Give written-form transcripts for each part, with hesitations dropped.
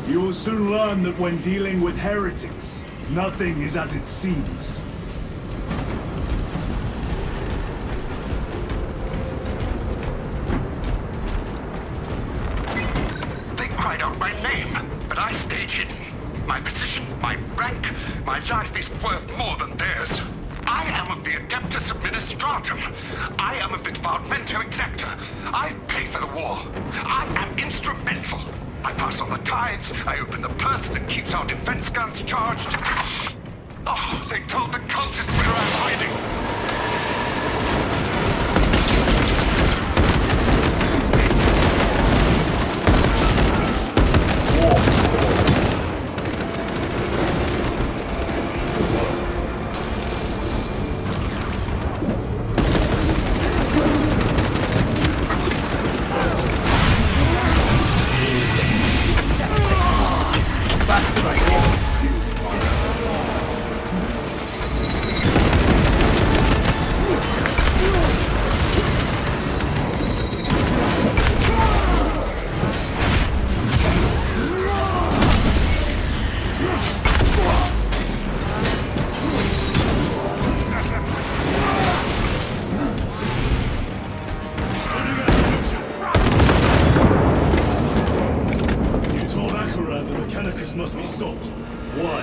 You will soon learn that when dealing with heretics, nothing is as it seems. They cried out my name, but I stayed hidden. My position, my rank, my life is worth more than theirs. I am of the Adeptus Administratum. I am of the Departamento Exacta. I pay for the war. I am instrumental. I pass on the tithes. I open the purse that keeps our defense guns charged. Oh, they told the cultists we were out hiding. Must be stopped. Why?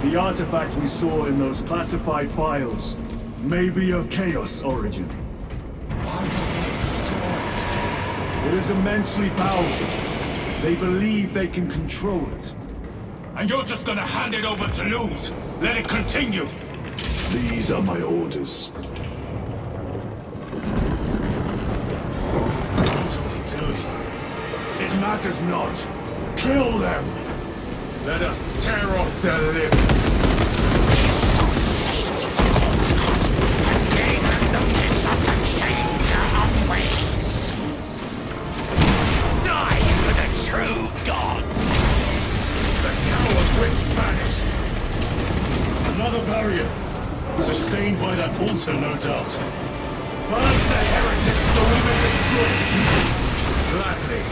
The artifact we saw in those classified files may be of Chaos origin. Why doesn't it destroy it? It is immensely powerful. They believe they can control it. And you're just gonna hand it over to lose? Let it continue? These are my orders. What are they doing? It matters not. Kill them! Let us tear off their limbs. And gain the notice of the changer of ways. Die for the true gods. The coward witch vanished. Another barrier. Sustained by that altar, no doubt. Purge the heretics so we may destroy it. Gladly.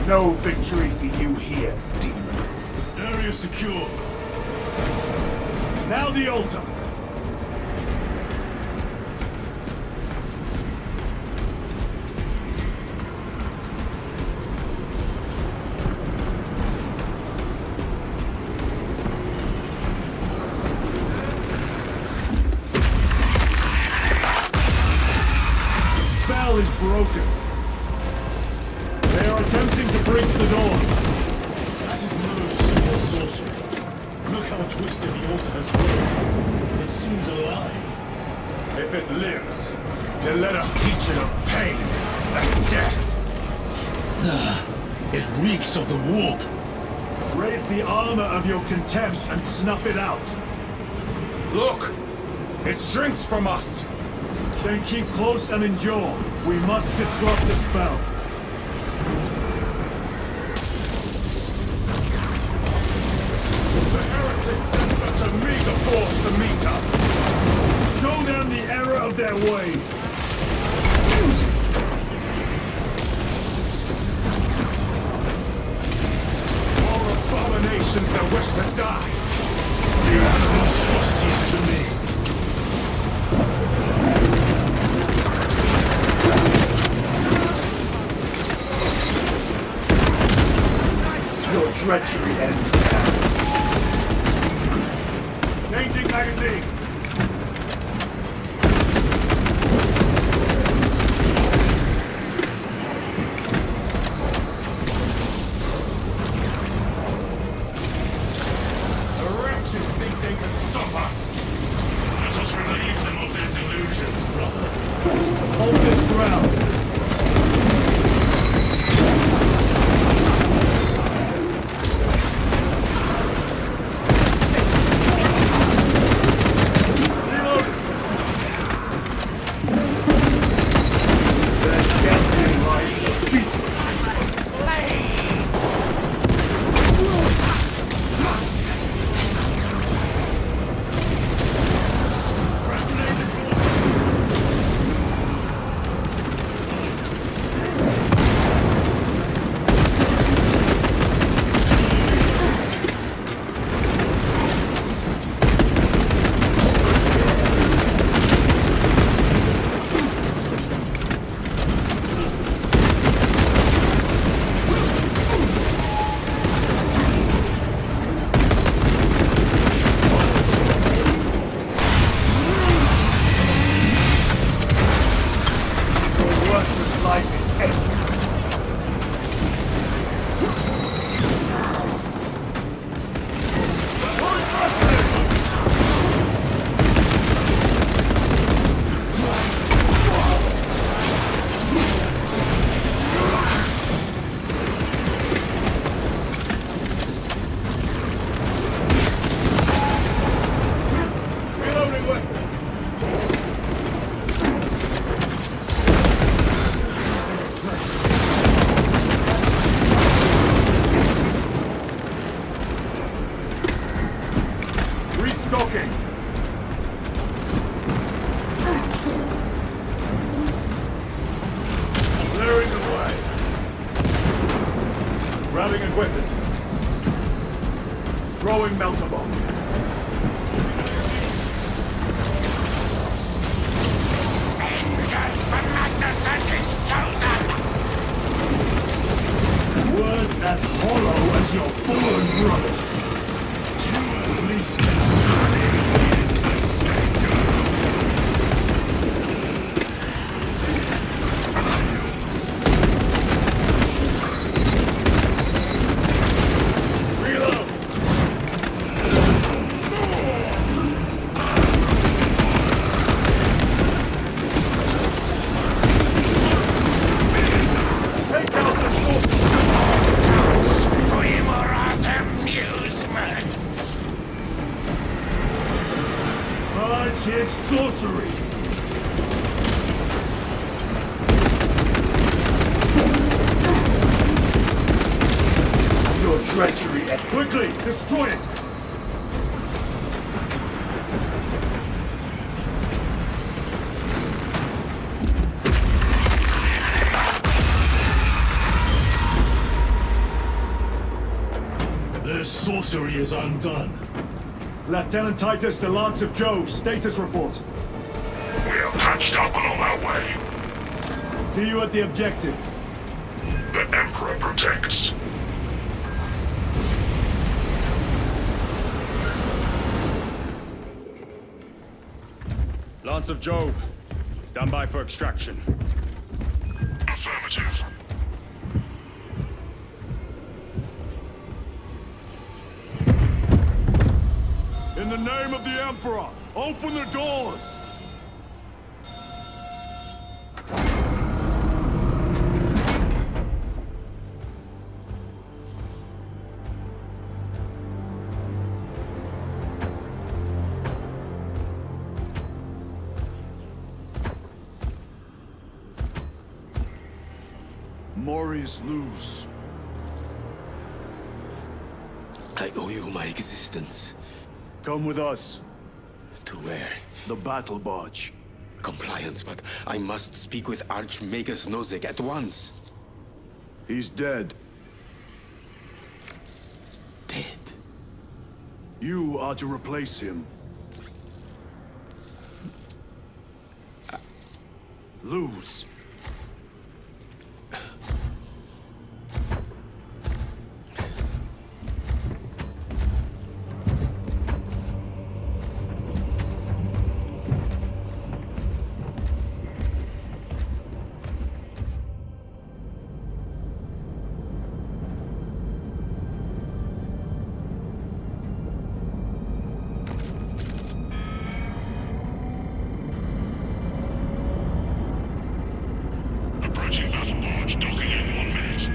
No victory for you here, demon. Area secure. Now the altar. The spell is broken. They are attempting to breach the doors. That is no simple sorcery. Look how twisted the altar has grown. It seems alive. If it lives, then let us teach it of pain and death. It reeks of the warp. Raise the armor of your contempt and snuff it out. Look! It shrinks from us! Then keep close and endure. We must disrupt the spell. The heretics sent such a meager force to meet us! Show them the error of their ways. More abominations that wish to die! These monstrosities to me! Your treachery ends now. Changing magazine. The wretches think they can stop us! Let us relieve them of their delusions, brother. Hold this ground. docking. Clearing the way. Grabbing equipment. Throwing melter bomb. Vengeance for Magnuson is chosen! Words as hollow as your fallen brothers. Please get started. His sorcery! Your treachery! Quickly! Destroy it! Their sorcery is undone. Lieutenant Titus, the Lance of Jove, status report. We're patched up and on our way. See you at the objective. The Emperor protects. Lance of Jove, stand by for extraction. Affirmative. In the name of the Emperor, open the doors! Morius lose. I owe you my existence. Come with us. To where? The battle barge. Compliance, but I must speak with Archmagus Nozick at once. He's dead. Dead? You are to replace him. Lose. Approaching battle barge, docking in 1 minute.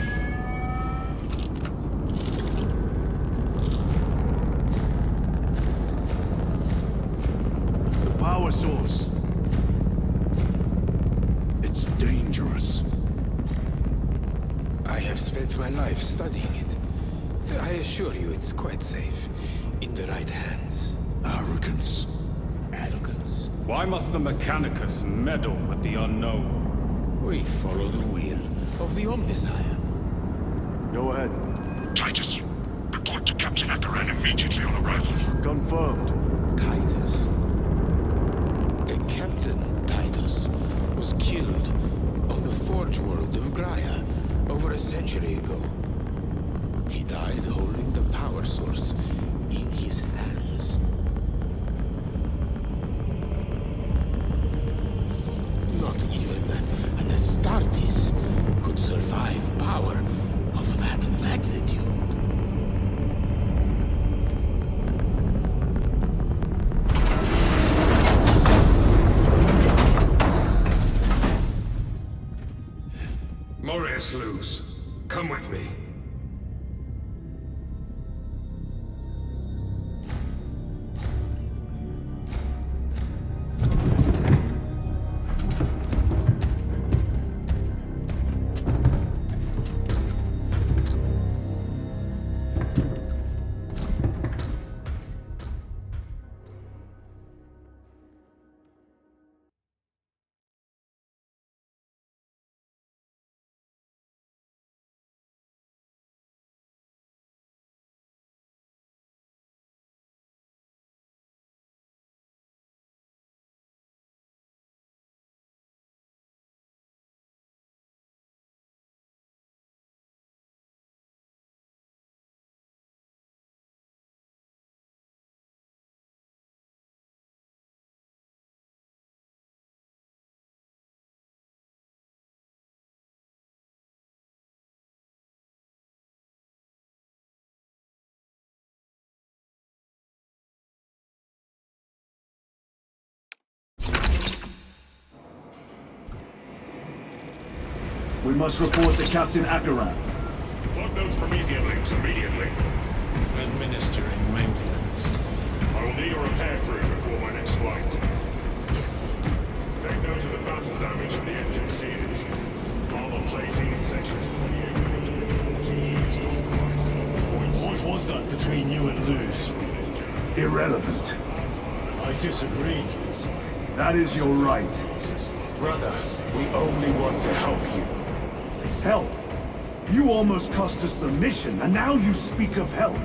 The power source. It's dangerous. I have spent my life studying it. I assure you it's quite safe. In the right hands. Arrogance. Arrogance? Why must the Mechanicus meddle with the unknown? We follow the will of the Omnisire. Go ahead. Titus, report to Captain Akaran immediately on arrival. Confirmed. Titus? A Captain Titus was killed on the Forge world of Graia over a century ago. He died holding the power source in his hands. Not even an Astartes could survive power of that magnitude. Morius lose. Come with me. We must report to Captain Akaran. Plug those Promethean links immediately. Administering maintenance. I will need a repair crew before my next flight. Yes. Take note of the battle damage of the engine seals. Armor plating in sections 28 and 40 years compromised. What was that between you and Luz? Irrelevant. I disagree. That is your right. Brother, we only want to help you. Help! You almost cost us the mission, and now you speak of help.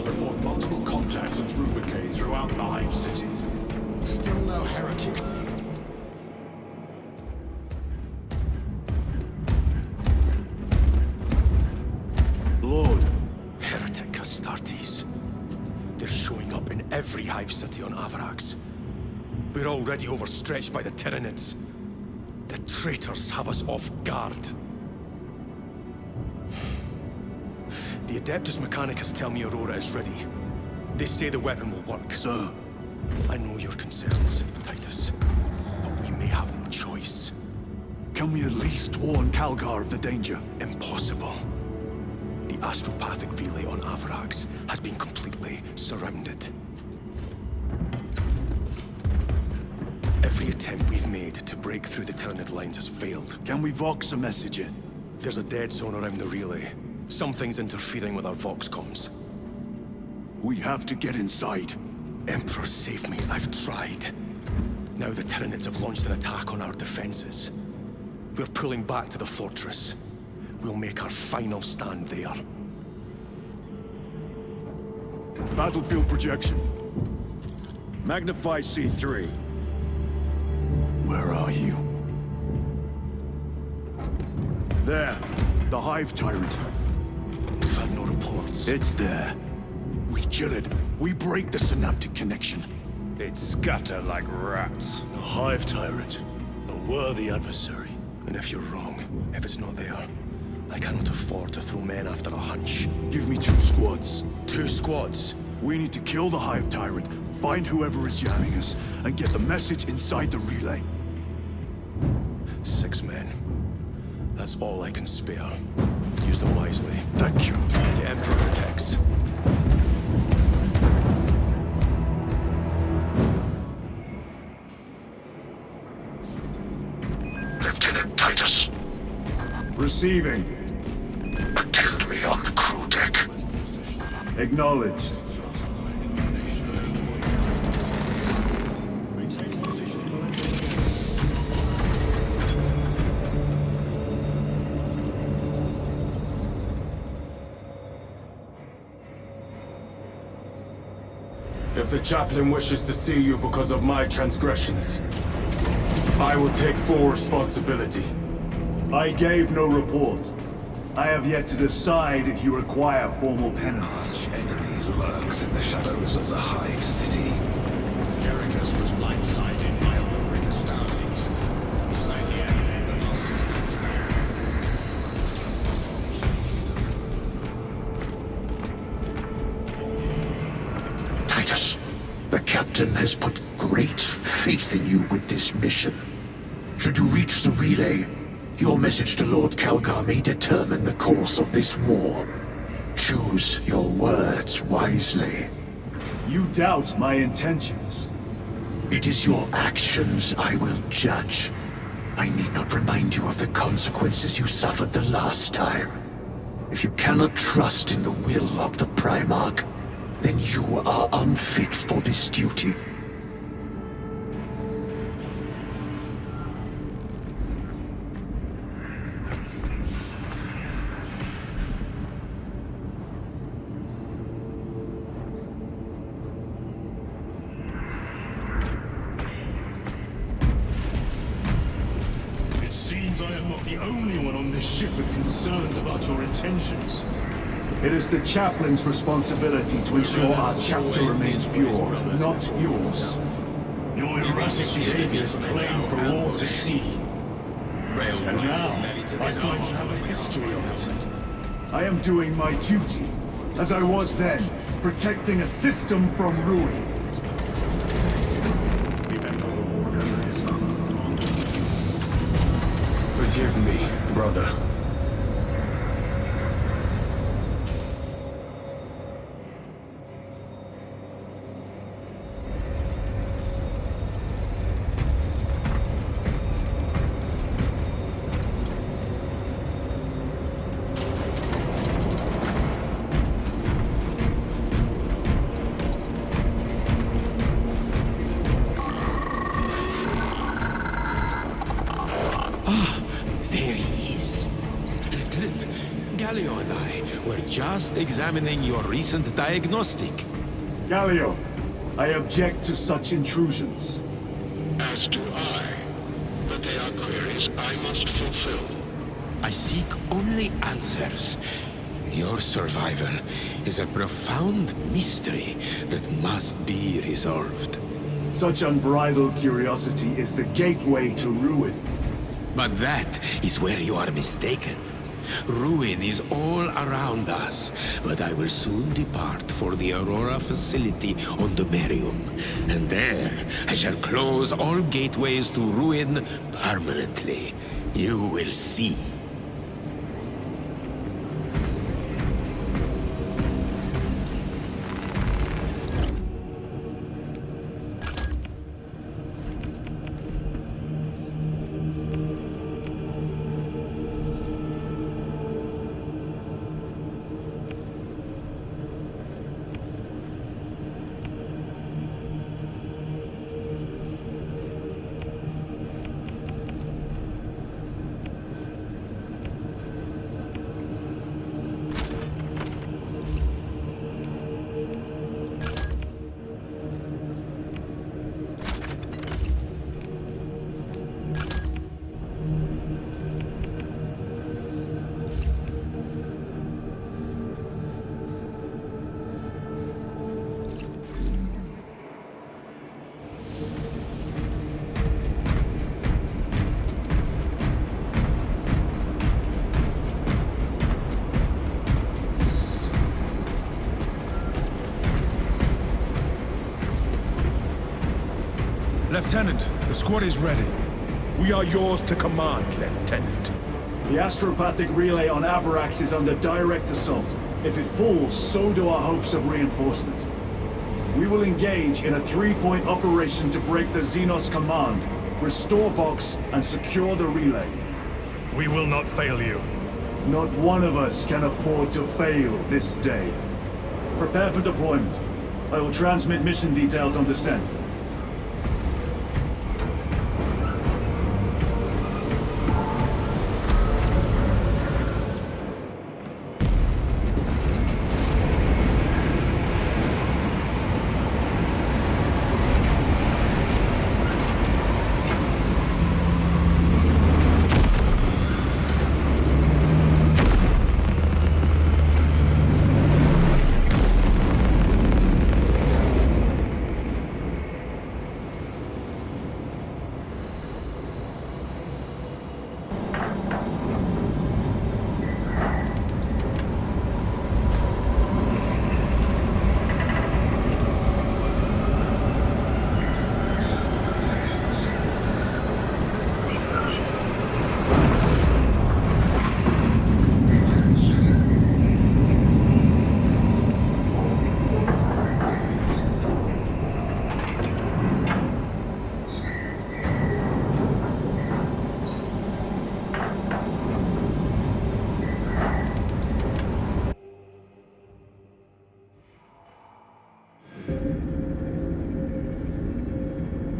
Report multiple contacts with Rubicae throughout the Hive City. Still no heretic. Lord. Heretic Astartes. They're showing up in every Hive City on Avarax. We're already overstretched by the Tyranids. The traitors have us off guard. The Adeptus Mechanicus tell me Aurora is ready. They say the weapon will work. Sir. I know your concerns, Titus, but we may have no choice. Can we at least warn Calgar of the danger? Impossible. The astropathic relay on Avarax has been completely surrounded. Every attempt we've made to break through the Tyranid lines has failed. Can we vox a message in? There's a dead zone around the relay. Something's interfering with our vox comms. We have to get inside. Emperor, save me. I've tried. Now the Tyranids have launched an attack on our defenses. We're pulling back to the fortress. We'll make our final stand there. Battlefield projection. Magnify C3. Where are you? There. The Hive Tyrant. We've had no reports. It's there. We kill it. We break the synaptic connection. They'd scatter like rats. A Hive Tyrant. A worthy adversary. And if you're wrong, if it's not there, I cannot afford to throw men after a hunch. Give me 2 squads. 2 squads? We need to kill the Hive Tyrant, find whoever is jamming us, and get the message inside the relay. 6 men. That's all I can spare. Use them wisely. Thank you. The Emperor protects. Lieutenant Titus, Receiving. attend me on the crew deck. Acknowledged. If the chaplain wishes to see you because of my transgressions, I will take full responsibility. I gave no report. I have yet to decide if you require formal penance. Enemies lurks in the shadows of the Hive City. Jerichus was blindsided by Ulrich Astartes. He signed the enemy but lost his left hand. Titus, the captain has put great faith in you with this mission. Should you reach the relay, your message to Lord Calgar may determine the course of this war. Choose your words wisely. You doubt my intentions. It is your actions I will judge. I need not remind you of the consequences you suffered the last time. If you cannot trust in the will of the Primarch, then you are unfit for this duty. It seems seems I am not the only one on this ship with concerns about your intentions. It is the chaplain's responsibility to ensure our chapter remains pure, not yours. Your erratic behavior is plain for all to see. And now, I find you have a history of it. I am doing my duty, as I was then, protecting a system from ruin. Remember his father. Forgive me, brother. Galio and I were just examining your recent diagnostic. Galio, I object to such intrusions. As do I. But they are queries I must fulfill. I seek only answers. Your survival is a profound mystery that must be resolved. Such unbridled curiosity is the gateway to ruin. But that is where you are mistaken. Ruin is all around us, but I will soon depart for the Aurora facility on the Barium. And there, I shall close all gateways to ruin permanently. You will see. Lieutenant, the squad is ready. We are yours to command, Lieutenant. The astropathic relay on Avarax is under direct assault. If it falls, so do our hopes of reinforcement. We will engage in a three-point operation to break the Xenos command, restore Vox, and secure the relay. We will not fail you. Not one of us can afford to fail this day. Prepare for deployment. I will transmit mission details on descent.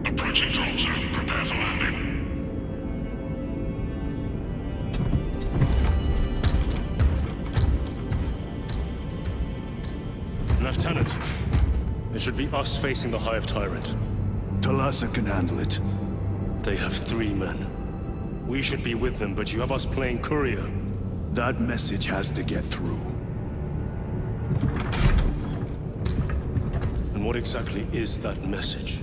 Approaching drop zone. Prepare for landing. Lieutenant, it should be us facing the Hive Tyrant. Talassa can handle it. They have 3 men. We should be with them, but you have us playing courier. That message has to get through. And what exactly is that message?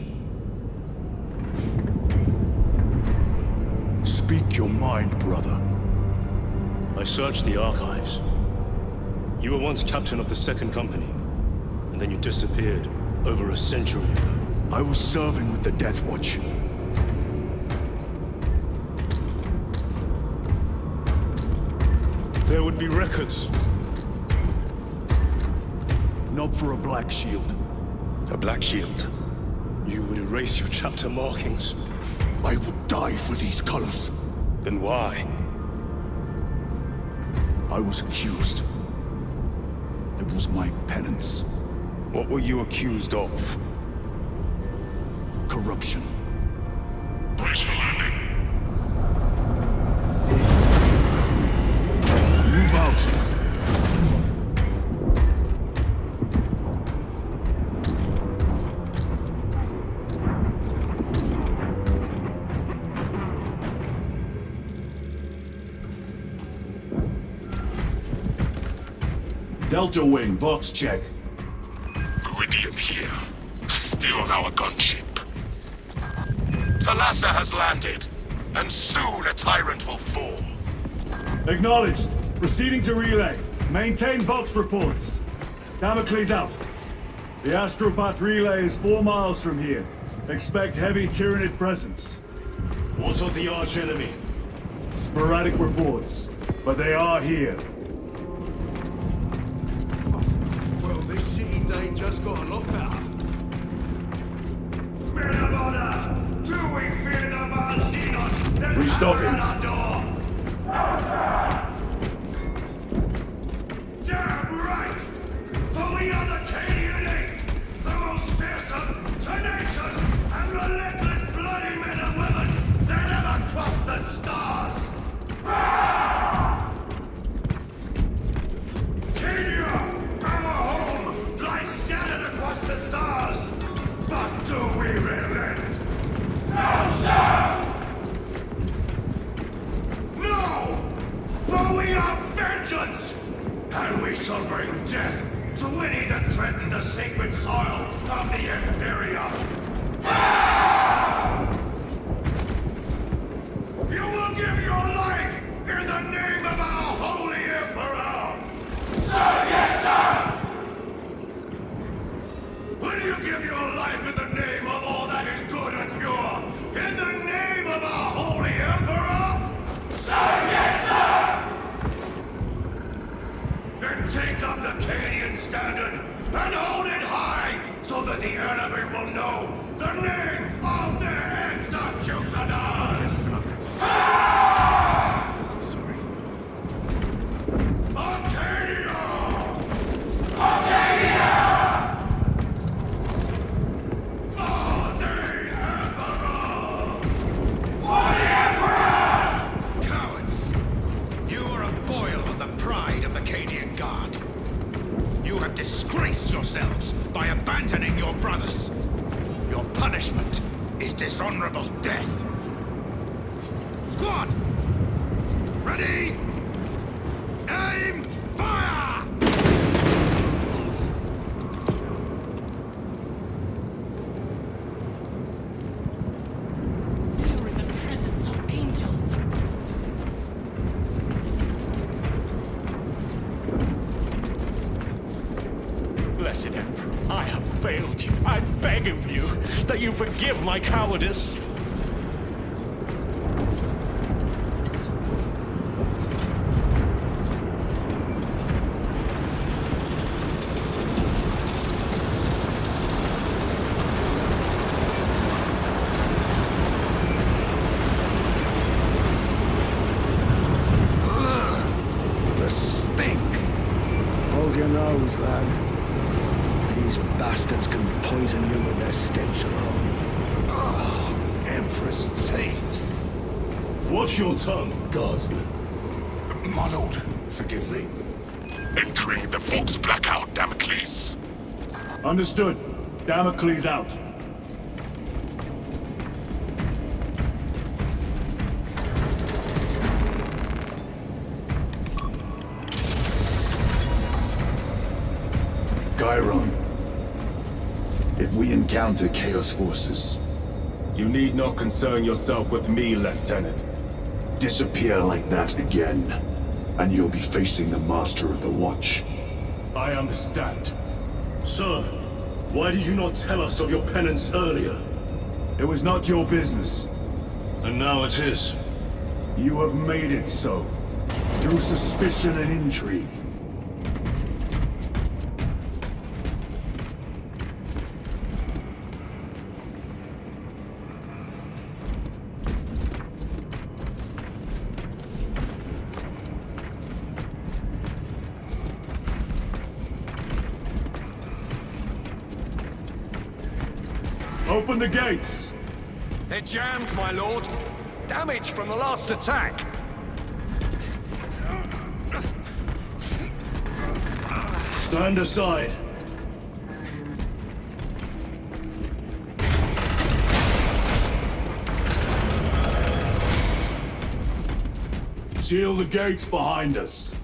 Speak your mind, brother. I searched the archives. You were once captain of the Second Company, and then you disappeared over a century ago. I was serving with the Death Watch. There would be records. Not for a Black Shield. A Black Shield. You would erase your chapter markings. I would die for these colors. Then why? I was accused. It was my penance. What were you accused of? Corruption. Brace for landing. Move out. Delta Wing, box check. Iridium here. Still on our gunship. Thalassa has landed, and soon a tyrant will fall. Acknowledged. Proceeding to relay. Maintain box reports. Damocles out. The Astropath relay is 4 miles from here. Expect heavy Tyranid presence. What of the arch-enemy? Sporadic reports, but they are here. Well, this shitty day just got a lot better. Men of honor! Do we fear the Valsinos that Restocking. at our door? Damn right! For we are the Tyranid, the most fearsome, tenacious, and relentless bloody men and women that ever crossed the stars! Kenya, our home, lies scattered across the stars. But do we relent? No, sir! No! For we are vengeance! And we shall bring death to any that threaten the sacred soil of the Imperium! You will give your life in the name of our holy Emperor! Sir, yes, sir! Will you give your life in the name of all that is good and pure? In the name of our holy Emperor? Sir, yes, sir! Then take up the Canadian standard and hold it high so that the enemy will know the name of their executioners! Sorry. Arcadia! Arcadia! For the Emperor! For the Emperor! Cowards! You are a boil on the pride of the Cadian Guard. You have disgraced yourselves by abandoning your brothers. Your punishment is dishonorable death. Squad! Ready! Aim! Fire! You're in the presence of angels. Blessed Emperor, I have failed you. I beg of you that you forgive my cowardice. The stink. Hold your nose, lad. These bastards can poison you with their stench alone. Oh, Empress safe. Watch your tongue, guardsman. My lord, forgive me. Entering the Vox blackout, Damocles. Understood. Damocles out. Chiron. If we encounter Chaos forces, You need not concern yourself with me, Lieutenant. disappear like that again, and you'll be facing the Master of the Watch. I understand. Sir, why did you not tell us of your penance earlier? It was not your business. And now it is. You have made it so, through suspicion and intrigue. Open the gates! They're jammed, my lord. Damage from the last attack. Stand aside. Seal the gates behind us.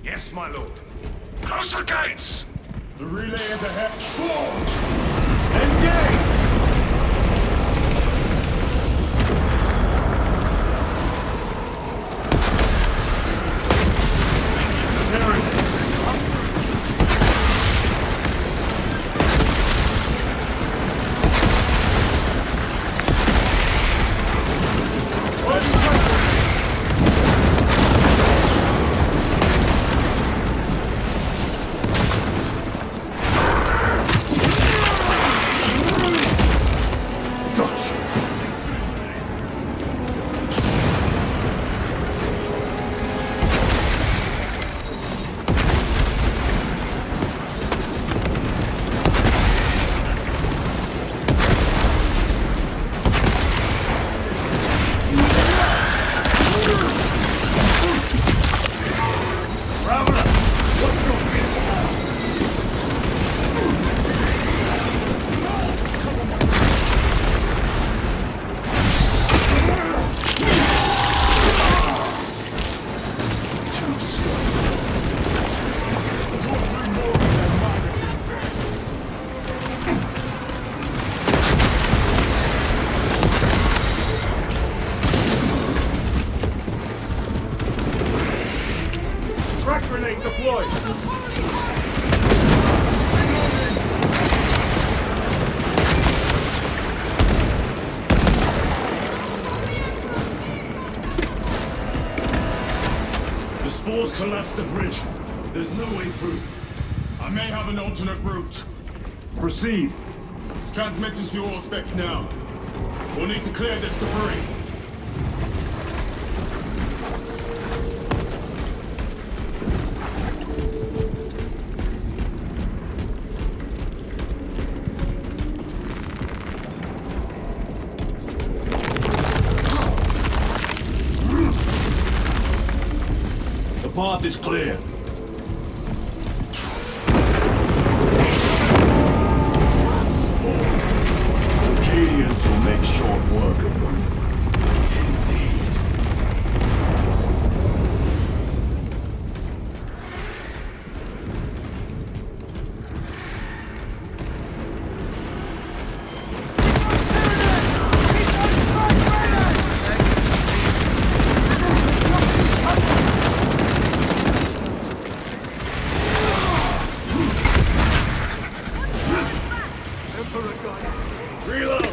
Yes, my lord. Close the gates! The relay is ahead. Balls! Engage! Crack grenade deployed! The spores collapsed the bridge. There's no way through. I may have an alternate route. Proceed. Transmitting to all specs now. We'll need to clear this debris. The path is clear. Spores! Acadians will make short work of them. Indeed. Reload!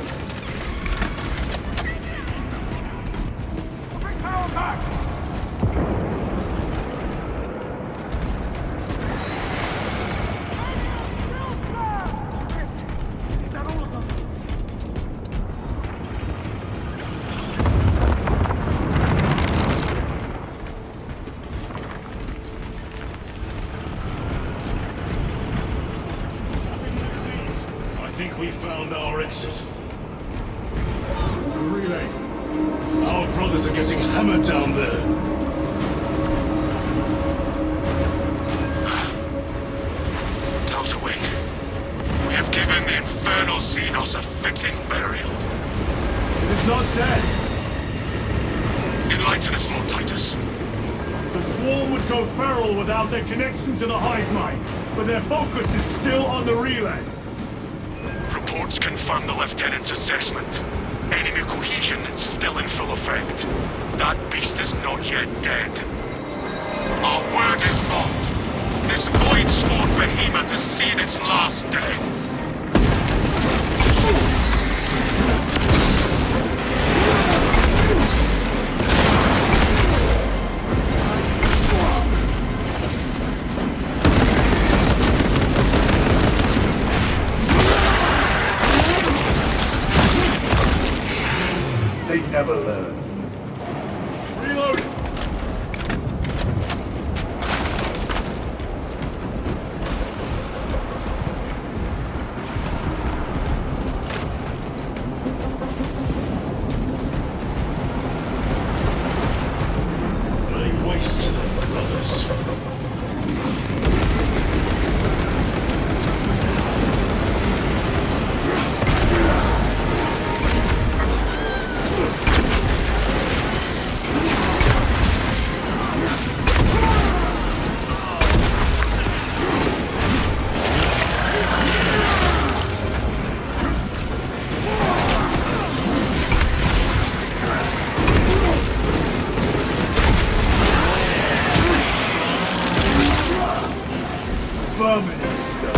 I think we found our exit. Relay. Our brothers are getting hammered down there. Delta Wing, we have given the infernal Xenos a fitting burial. It is not dead. Enlighten us, Lord Titus. The swarm would go feral without their connection to the hive mind. but their focus is still on the relay. Reports confirm the Lieutenant's assessment. Enemy cohesion is still in full effect. That beast is not yet dead. Our word is bond. This void-spawn behemoth has seen its last day. They never learn. Reload! Lay waste to them, brothers. Vermin and stuff.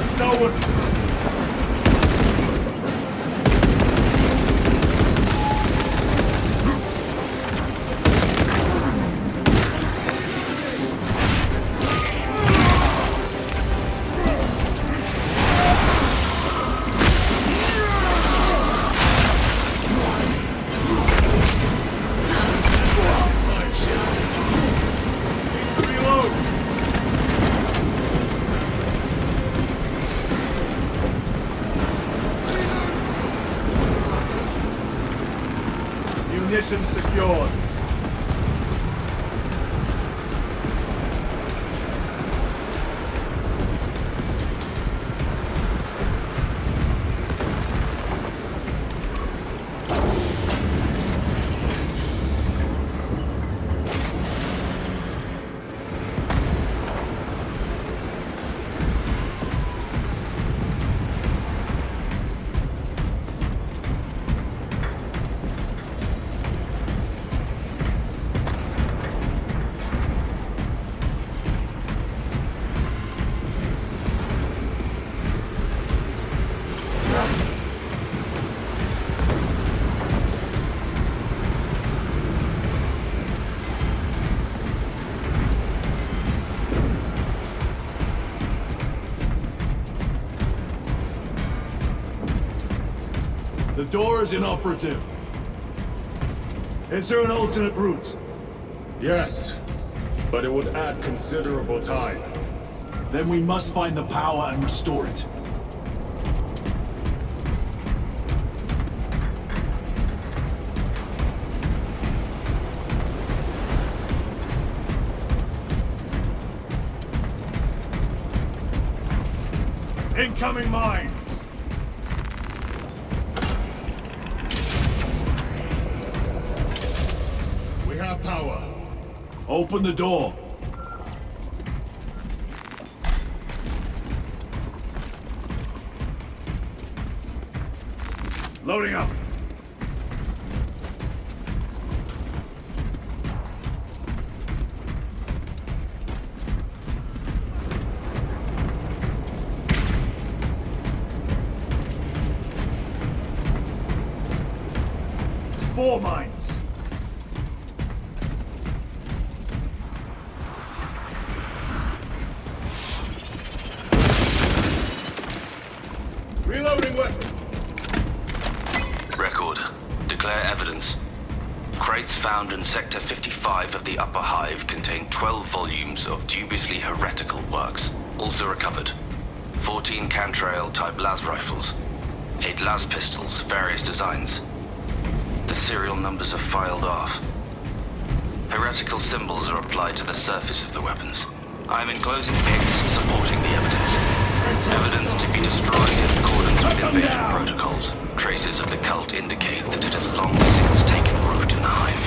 It's over. Reload! Munitions secured. The door is inoperative. Is there an alternate route? Yes, but it would add considerable time. Then we must find the power and restore it. Incoming mines! We have power. Open the door. Loading up. Spore mines. Reloading weapon. Record. Declare evidence. Crates found in Sector 55 of the Upper Hive contain 12 volumes of dubiously heretical works. Also recovered. 14 Cantrail-type las rifles. 8 las pistols, various designs. The serial numbers are filed off. Heretical symbols are applied to the surface of the weapons. I am enclosing pics supporting the evidence. Evidence to be destroyed in accordance with invasion protocols. Traces of the cult indicate that it has long since taken root in the hive.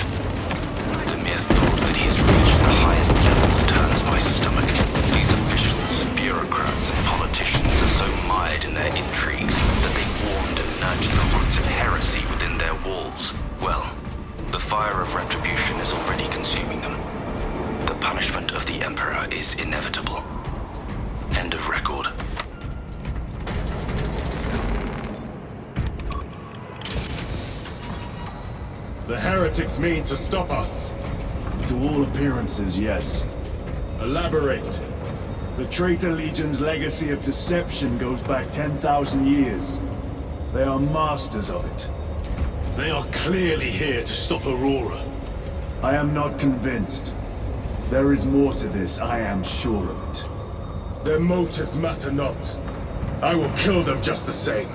The mere thought that he has reached the highest levels turns my stomach. These officials, bureaucrats, and politicians are so mired in their intrigues that they warmed and nurtured the roots of heresy within their walls. Well, the fire of retribution is already consuming them. The punishment of the Emperor is inevitable. End of record. The heretics mean to stop us. To all appearances, yes. Elaborate. The Traitor Legion's legacy of deception goes back 10,000 years. They are masters of it. They are clearly here to stop Aurora. I am not convinced. There is more to this, I am sure of it. Their motives matter not. I will kill them just the same.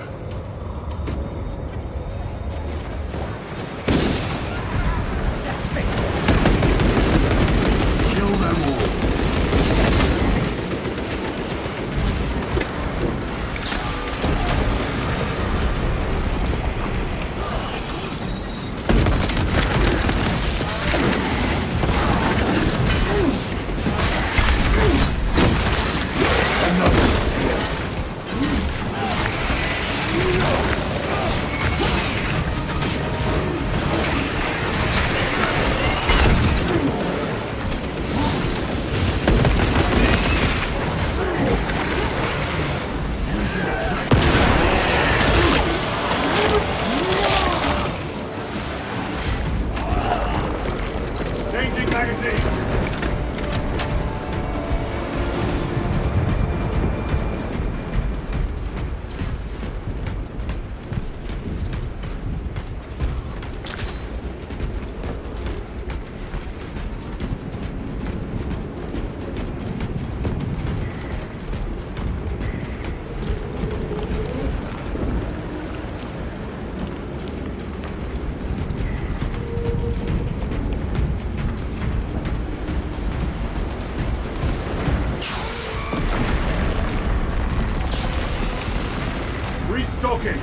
Kill them all. Changing magazine. Restocking.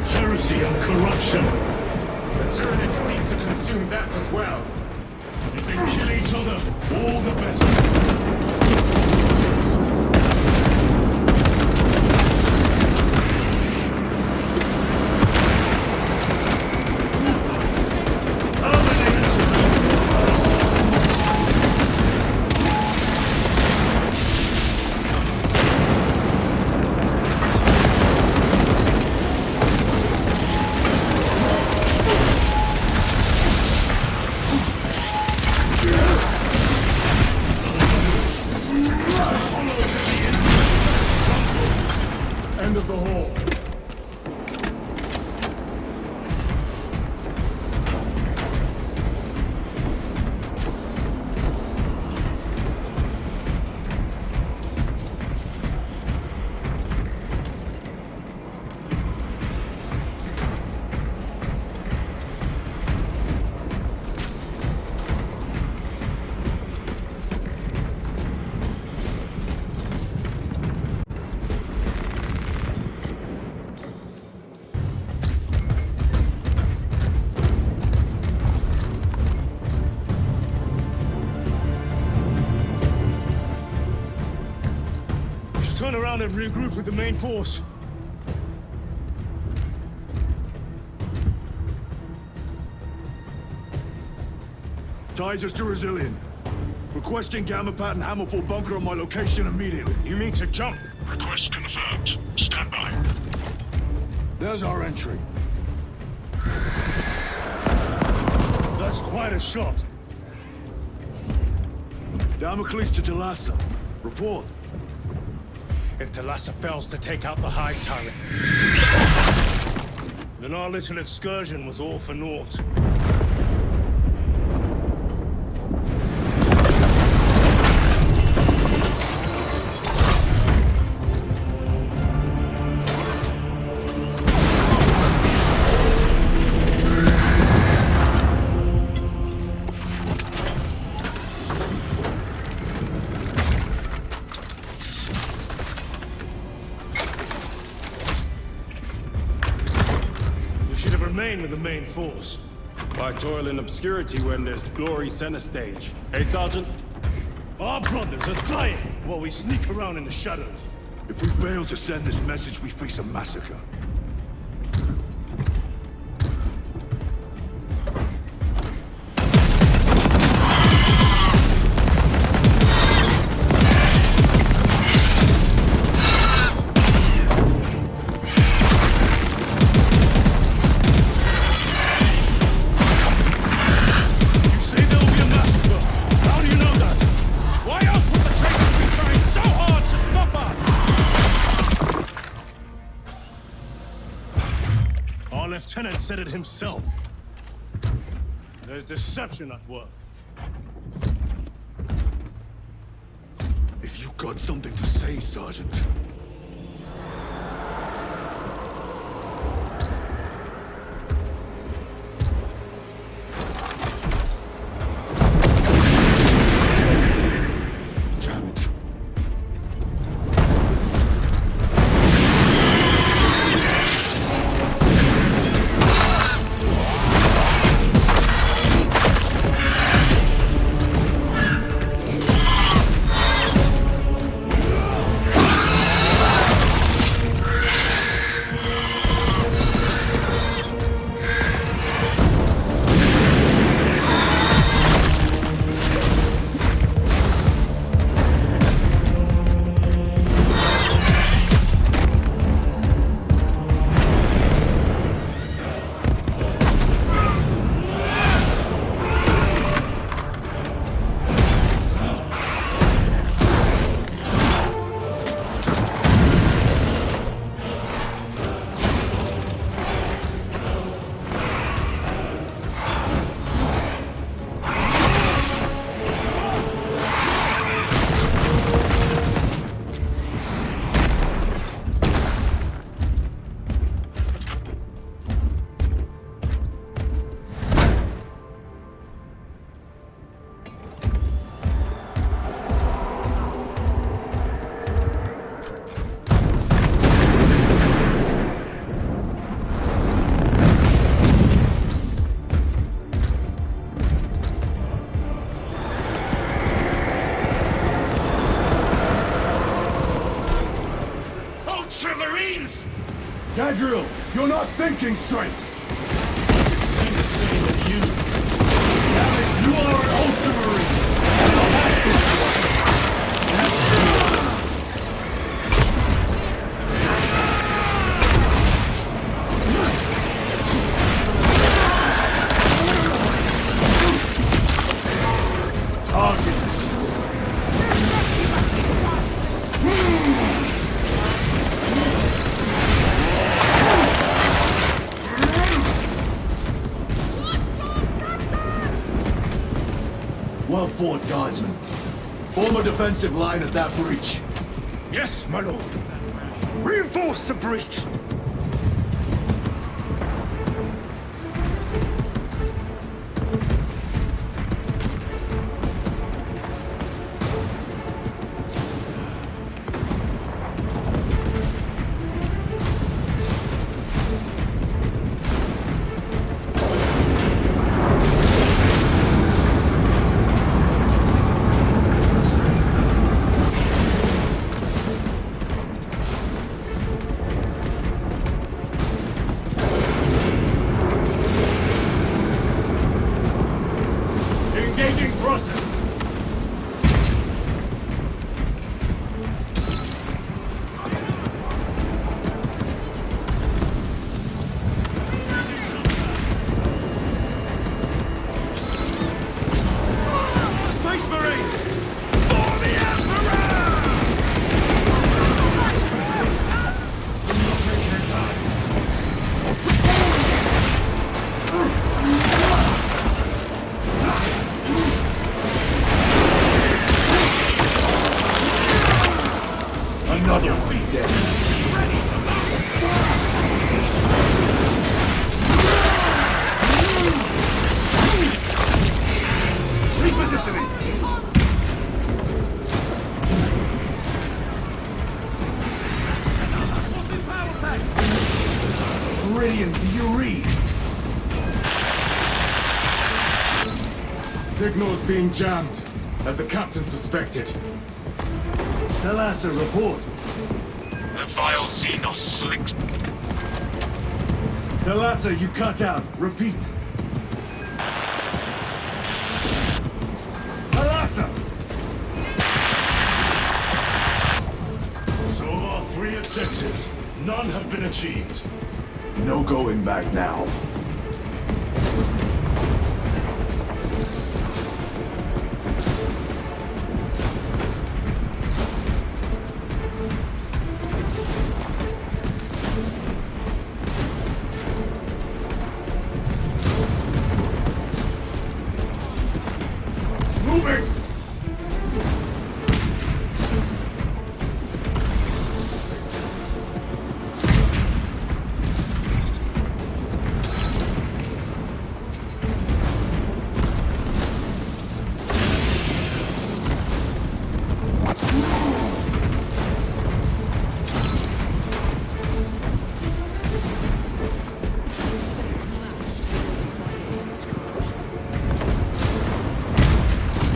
Heresy and corruption. The Tyranids seem to consume that as well. If they kill each other, all the better. End of the hall. Turn around and regroup with the main force. Titus to Resilient. Requesting Gamma Pat and Hammerfall bunker on my location immediately. You mean to jump? Request confirmed. Stand by. There's our entry. That's quite a shot. Damocles to Talassa. Report. If Talassa fails to take out the Hive Tyrant, then our little excursion was all for naught. remain with the main force. Why toil in obscurity when there's glory center stage? Hey, Sergeant? Our brothers are dying while we sneak around in the shadows. If we fail to send this message, we face a massacre. Lieutenant said it himself. There's deception at work. If you got something to say, Sergeant. Damn it. Gadriel, you're not thinking straight! It seems the same with you. Damn it, you are an Ultramarine! Well fought, Guardsman. Form a defensive line at that breach. Yes, my lord. Reinforce the breach! Signal's being jammed, as the captain suspected. Thalassa, report. The vile Xenos slicks. Thalassa, you cut out. Repeat. Thalassa! So of our 3 objectives, none have been achieved. No going back now. Moving!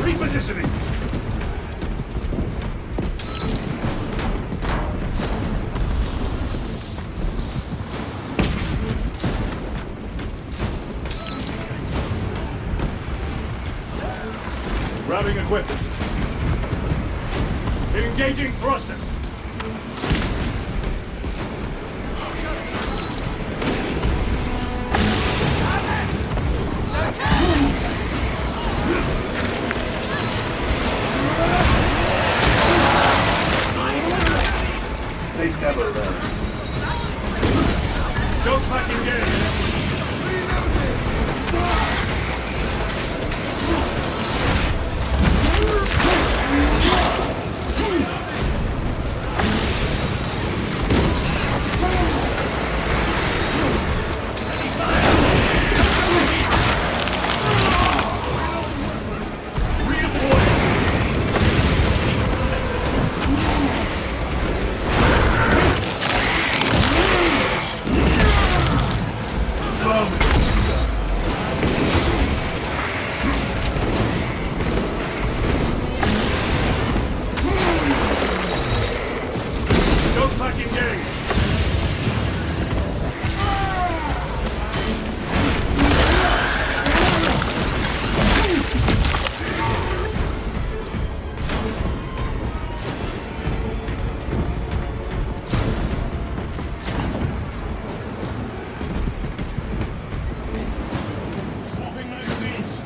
Repositioning! Grabbing equipment. Engaging thrusters. They never learn. Don't back engage. Don't back engage. Swapping magazines.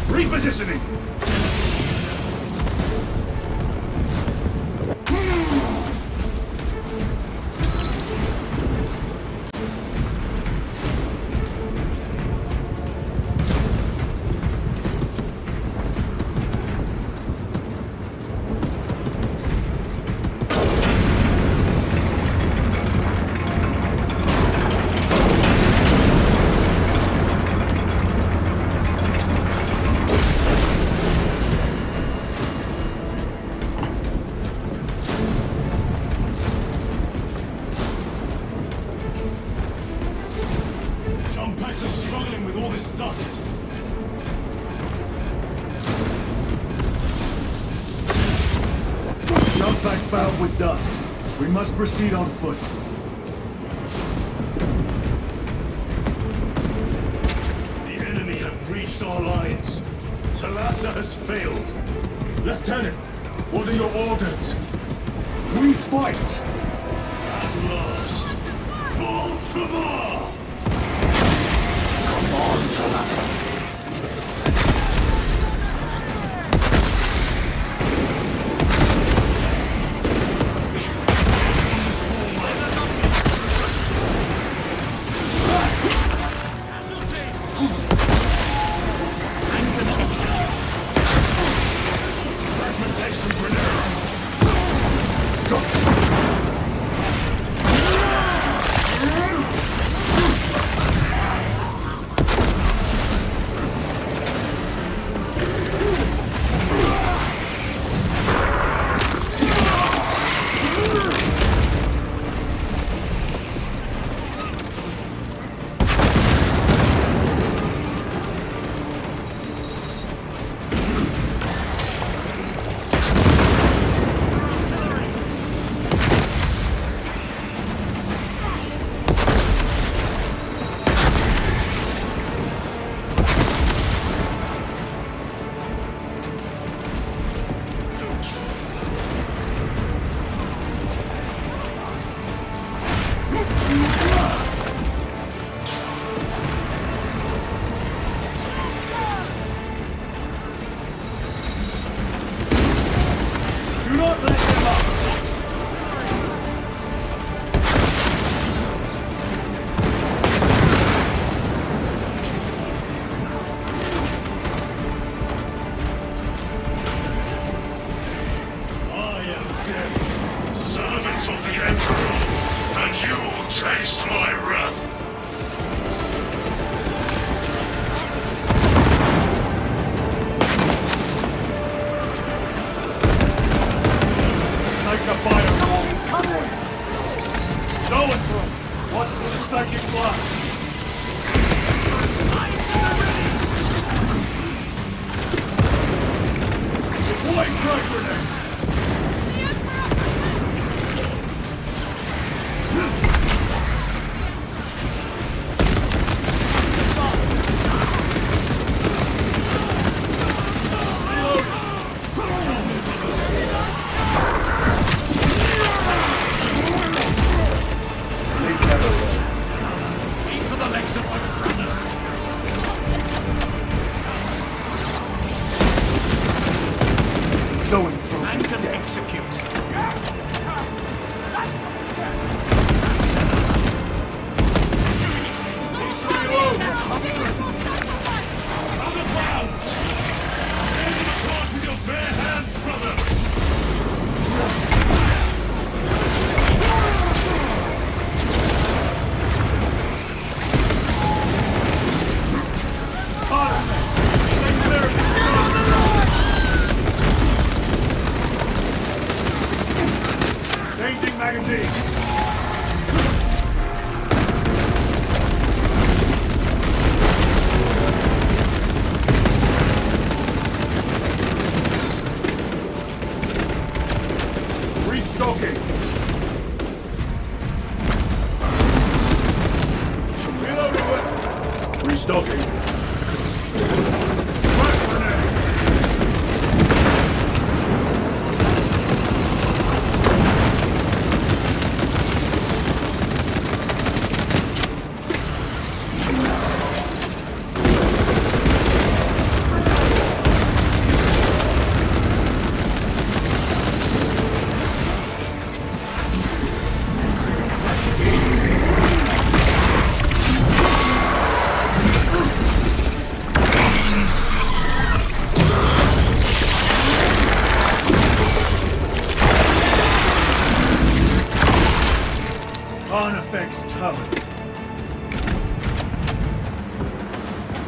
Repositioning! Jump packs are struggling with all this dust. Jump back fouled with dust. We must proceed on foot. The enemy have breached our lines. Thalassa has failed. Lieutenant, what are your orders? We fight! At last, Baltimore! Come on, Thalassa. Fragmentation grenade! Go! Taste my wrath! Take the fire! Go it through! Watch for the psychic blast! Deploy frag grenade! Sowing through. And to execute. On the ground! Stand in the cross with your bare hands, brother! Changing magazine! Restocking! Reloading weapon! Restocking! Frag grenade! Artifacts turret.